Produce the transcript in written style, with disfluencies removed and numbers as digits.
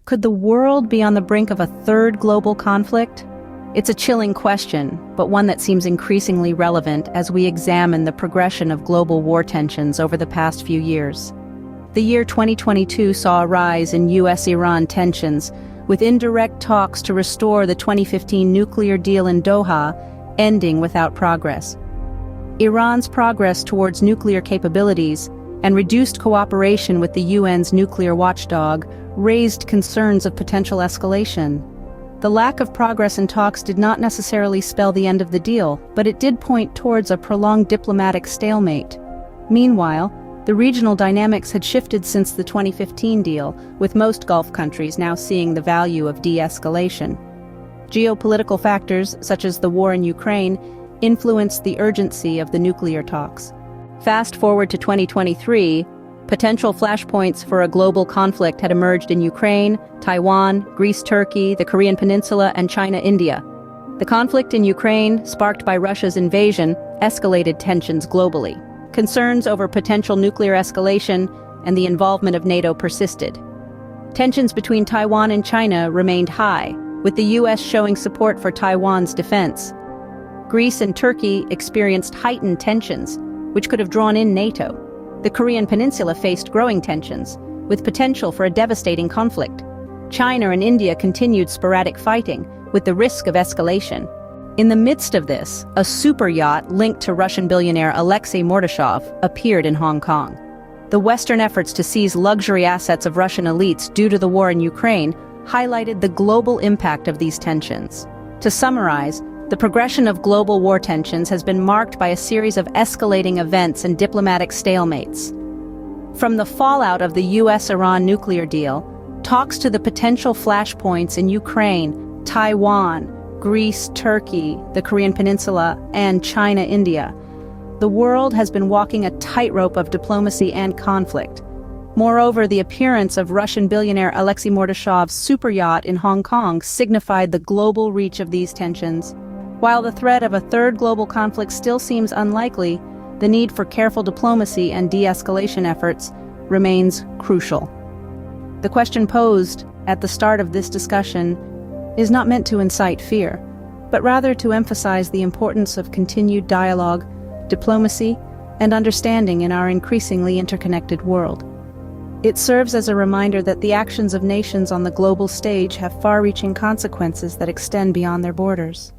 Could the world be on the brink of a third global conflict? It's a chilling question, but one that seems increasingly relevant as we examine the progression of global war tensions over the past few years. The year 2022 saw a rise in US-Iran tensions, with indirect talks to restore the 2015 nuclear deal in Doha ending without progress. Iran's progress towards nuclear capabilities and reduced cooperation with the UN's nuclear watchdog raised concerns of potential escalation. The lack of progress in talks did not necessarily spell the end of the deal, but it did point towards a prolonged diplomatic stalemate. Meanwhile, the regional dynamics had shifted since the 2015 deal, with most Gulf countries now seeing the value of de-escalation. Geopolitical factors, such as the war in Ukraine, influenced the urgency of the nuclear talks. Fast forward to 2023, potential flashpoints for a global conflict had emerged in Ukraine, Taiwan, Greece, Turkey, the Korean Peninsula, and China, India. The conflict in Ukraine, sparked by Russia's invasion, escalated tensions globally. Concerns over potential nuclear escalation and the involvement of NATO persisted. Tensions between Taiwan and China remained high, with the US showing support for Taiwan's defense. Greece and Turkey experienced heightened tensions, which could have drawn in NATO. The Korean Peninsula faced growing tensions, with potential for a devastating conflict. China and India continued sporadic fighting, with the risk of escalation. In the midst of this, a super yacht linked to Russian billionaire Alexei Mordashov appeared in Hong Kong. The Western efforts to seize luxury assets of Russian elites due to the war in Ukraine highlighted the global impact of these tensions. To summarize, the progression of global war tensions has been marked by a series of escalating events and diplomatic stalemates. From the fallout of the US-Iran nuclear deal, talks to the potential flashpoints in Ukraine, Taiwan, Greece, Turkey, the Korean Peninsula, and China, India, the world has been walking a tightrope of diplomacy and conflict. Moreover, the appearance of Russian billionaire Alexei Mordashov's super yacht in Hong Kong signified the global reach of these tensions. While the threat of a third global conflict still seems unlikely, the need for careful diplomacy and de-escalation efforts remains crucial. The question posed at the start of this discussion is not meant to incite fear, but rather to emphasize the importance of continued dialogue, diplomacy, and understanding in our increasingly interconnected world. It serves as a reminder that the actions of nations on the global stage have far-reaching consequences that extend beyond their borders.